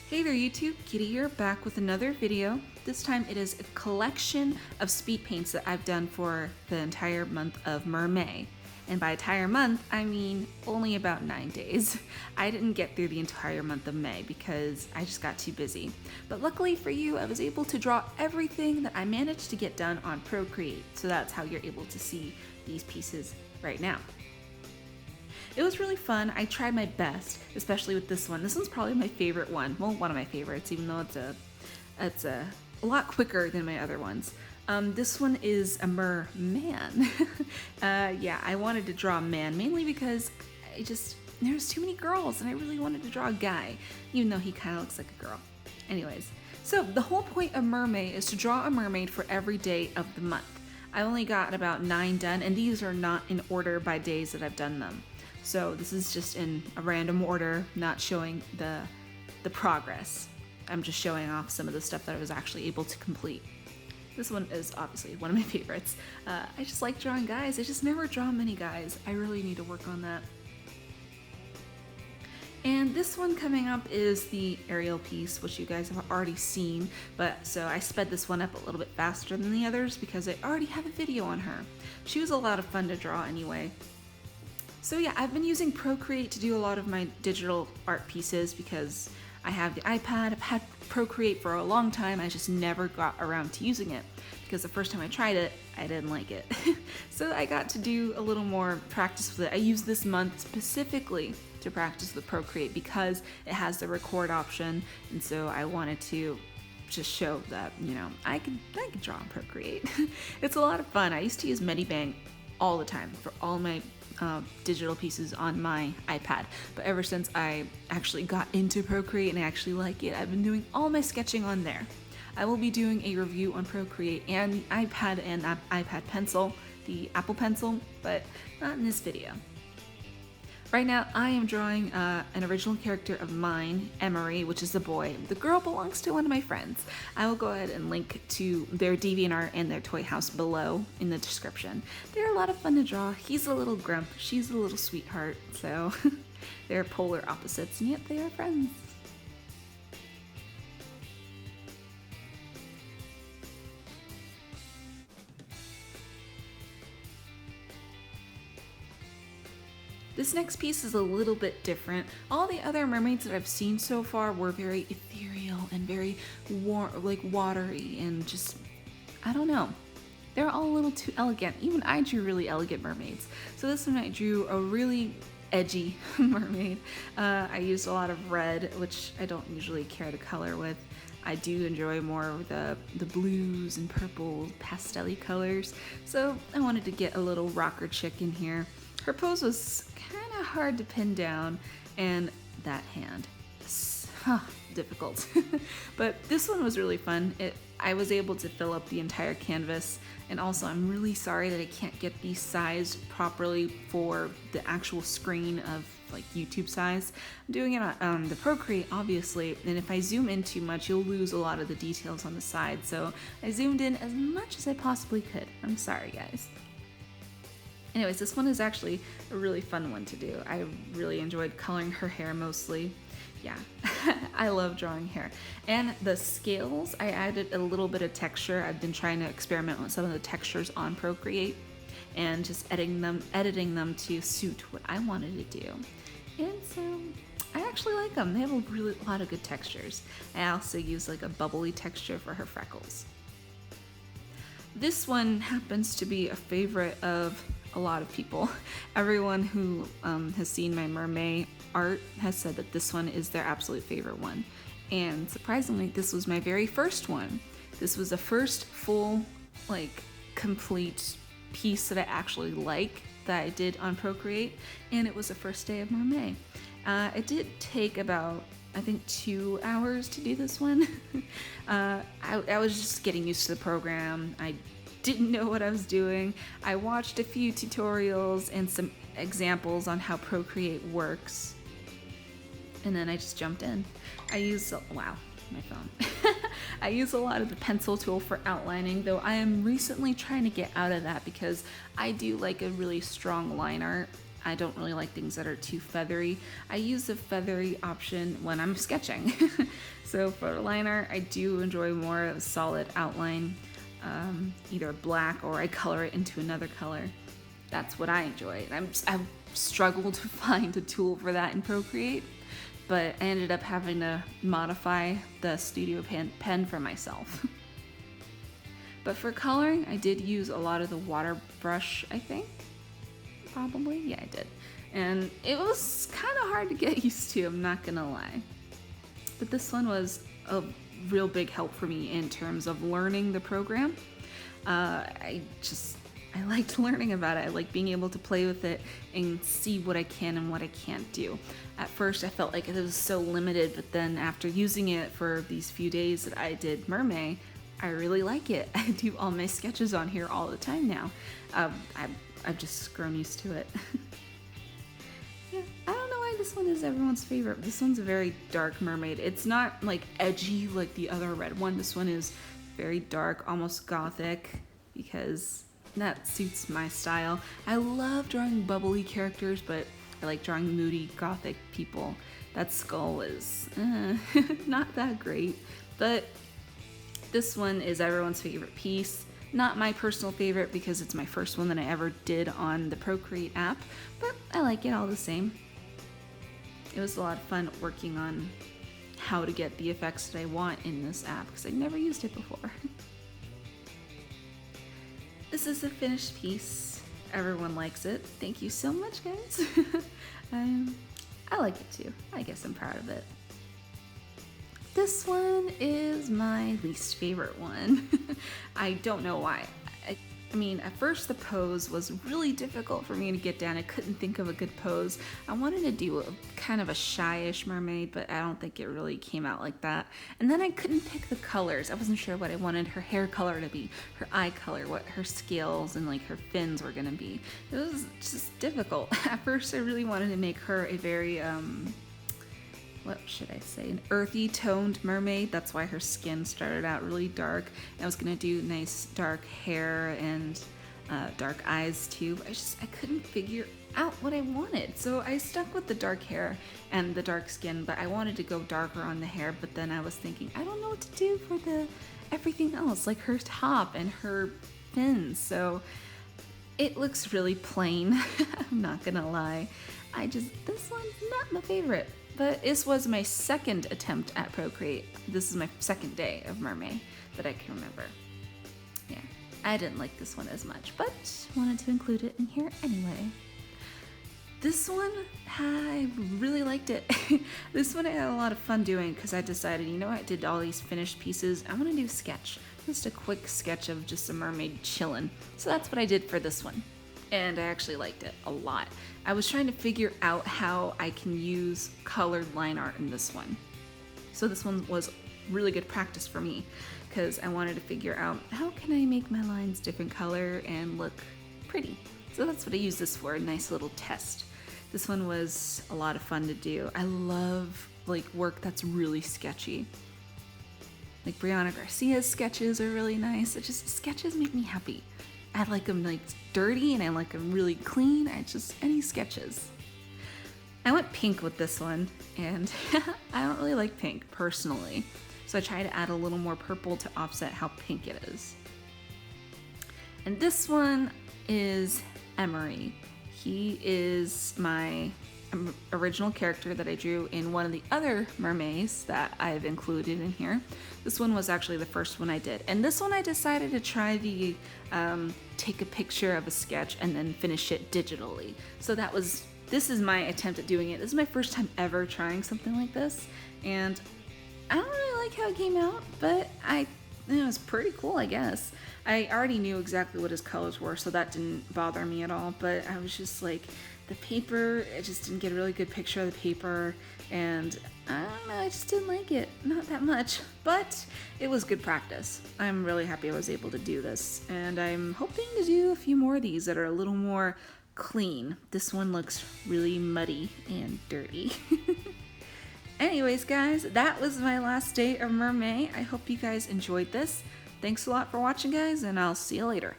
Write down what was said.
Hey there YouTube, Kitty here, back with another video. This time it is a collection of speed paints that I've done for the entire month of MerMay. And by entire month, I mean only about 9 days. I didn't get through the entire month of May because I just got too busy. But luckily for you, I was able to draw everything that I managed to get done on Procreate. So that's how you're able to see these pieces right now. It was really fun. I tried my best, especially with this one. This one's probably my favorite one. Well, one of my favorites, even though it's a lot quicker than my other ones. This one is a merman. Yeah, I wanted to draw a man mainly because there's too many girls and I really wanted to draw a guy, even though he kind of looks like a girl. Anyways, so the whole point of MerMay is to draw a mermaid for every day of the month. I only got about 9 done, and these are not in order by days that I've done them. So this is just in a random order, not showing the progress. I'm just showing off some of the stuff that I was actually able to complete. This one is obviously one of my favorites. I just like drawing guys. I just never draw many guys. I really need to work on that. And this one coming up is the aerial piece, which you guys have already seen, but so I sped this one up a little bit faster than the others because I already have a video on her. She was a lot of fun to draw anyway. So yeah, I've been using Procreate to do a lot of my digital art pieces because I have the iPad. I've had Procreate for a long time. I just never got around to using it because the first time I tried it, I didn't like it. So I got to do a little more practice with it. I used this month specifically to practice with Procreate because it has the record option, and so I wanted to just show that, you know, I can draw on Procreate. It's a lot of fun. I used to use Medibang all the time for all my digital pieces on my iPad, but ever since I actually got into Procreate and I actually like it, I've been doing all my sketching on there. I will be doing a review on Procreate and the iPad and iPad Pencil, the Apple Pencil, but not in this video. Right now, I am drawing an original character of mine, Emery, which is the boy. The girl belongs to one of my friends. I will go ahead and link to their DeviantArt and their toy house below in the description. They're a lot of fun to draw. He's a little grump, she's a little sweetheart, so they're polar opposites, and yet they are friends. This next piece is a little bit different. All the other mermaids that I've seen so far were very ethereal and very like watery and just, I don't know. They're all a little too elegant. Even I drew really elegant mermaids. So this one I drew a really edgy mermaid. I used a lot of red, which I don't usually care to color with. I do enjoy more of the blues and purple pastel-y colors. So I wanted to get a little rocker chick in here. Her pose was kind of hard to pin down, and that hand, difficult. But this one was really fun. I was able to fill up the entire canvas, and also I'm really sorry that I can't get these sized properly for the actual screen of like YouTube size. I'm doing it on the Procreate, obviously, and if I zoom in too much, you'll lose a lot of the details on the side, so I zoomed in as much as I possibly could. I'm sorry, guys. Anyways, this one is actually a really fun one to do. I really enjoyed coloring her hair mostly. Yeah, I love drawing hair. And the scales, I added a little bit of texture. I've been trying to experiment with some of the textures on Procreate and just editing them to suit what I wanted to do. And so I actually like them. They have a lot of good textures. I also use like a bubbly texture for her freckles. This one happens to be a favorite of a lot of people. Everyone who has seen my MerMay art has said that this one is their absolute favorite one. And surprisingly, this was my very first one. This was the first full, like, complete piece that I actually like that I did on Procreate, and it was the first day of MerMay. It did take about, I think, 2 hours to do this one. I was just getting used to the program. I didn't know what I was doing. I watched a few tutorials and some examples on how Procreate works, and then I just jumped in. I use, wow, my phone. I use a lot of the pencil tool for outlining, though I am recently trying to get out of that because I do like a really strong line art, I don't really like things that are too feathery. I use the feathery option when I'm sketching. So for line art, I do enjoy more of a solid outline, either black or I color it into another color. That's what I enjoy. I've struggled to find a tool for that in Procreate, but I ended up having to modify the studio pen for myself. But for coloring, I did use a lot of the water brush, I think. Probably, yeah, I did. And it was kind of hard to get used to, I'm not gonna lie. But this one was a real big help for me in terms of learning the program. I liked learning about it. I like being able to play with it and see what I can and what I can't do. At first I felt like it was so limited, but then after using it for these few days that I did MerMay, I really like it. I do all my sketches on here all the time now. I've just grown used to it. Yeah, I don't know why this one is everyone's favorite. This one's a very dark mermaid. It's not like edgy like the other red one. This one is very dark, almost gothic, because that suits my style. I love drawing bubbly characters, but I like drawing moody gothic people. That skull is not that great, but this one is everyone's favorite piece. Not my personal favorite because it's my first one that I ever did on the Procreate app, but I like it all the same. It was a lot of fun working on how to get the effects that I want in this app because I never used it before. This is a finished piece. Everyone likes it. Thank you so much, guys. I like it too. I guess I'm proud of it. This one is my least favorite one. I don't know why. I mean, at first the pose was really difficult for me to get down. I couldn't think of a good pose. I wanted to do a kind of a shy-ish mermaid, but I don't think it really came out like that. And then I couldn't pick the colors. I wasn't sure what I wanted her hair color to be, her eye color, what her scales and like her fins were gonna be. It was just difficult. At first I really wanted to make her a very, what should I say, an earthy toned mermaid. That's why her skin started out really dark. I was gonna do nice dark hair and dark eyes too. I couldn't figure out what I wanted. So I stuck with the dark hair and the dark skin, but I wanted to go darker on the hair. But then I was thinking, I don't know what to do for everything else, like her top and her fins. So it looks really plain. I'm not gonna lie. This one's not my favorite. But this was my second attempt at Procreate. This is my second day of MerMay that I can remember. Yeah, I didn't like this one as much, but wanted to include it in here anyway. This one, I really liked it. This one I had a lot of fun doing because I decided, you know, I did all these finished pieces. I want to do a sketch, just a quick sketch of just a mermaid chilling. So that's what I did for this one. And I actually liked it a lot. I was trying to figure out how I can use colored line art in this one. So this one was really good practice for me because I wanted to figure out how can I make my lines different color and look pretty. So that's what I used this for, a nice little test. This one was a lot of fun to do. I love like work that's really sketchy. Like Brianna Garcia's sketches are really nice. Sketches make me happy. I like them like dirty and I like them really clean. Any sketches. I went pink with this one and I don't really like pink personally. So I try to add a little more purple to offset how pink it is. And this one is Emery. He is my original character that I drew in one of the other mermaids that I've included in here. This one was actually the first one I did. And this one I decided to try the take a picture of a sketch and then finish it digitally. So this is my attempt at doing it. This is my first time ever trying something like this. And I don't really like how it came out, but it was pretty cool, I guess. I already knew exactly what his colors were, so that didn't bother me at all. But I was just like, the paper, I just didn't get a really good picture of the paper, and I don't know, I just didn't like it, not that much, but it was good practice. I'm really happy I was able to do this, and I'm hoping to do a few more of these that are a little more clean. This one looks really muddy and dirty. Anyways, guys, that was my last day of MerMay. I hope you guys enjoyed this. Thanks a lot for watching, guys, and I'll see you later.